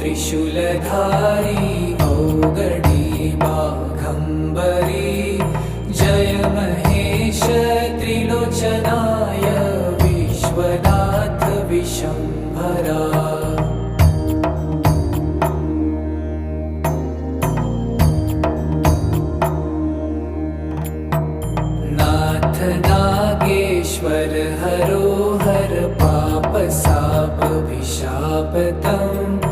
त्रिशूलधारी औगडी बाघम्बरी जय महेश त्रिलोचनाय विश्वनाथ विशम्भरा। नाथ नागेश्वर हरो हर पाप साप विशापतम्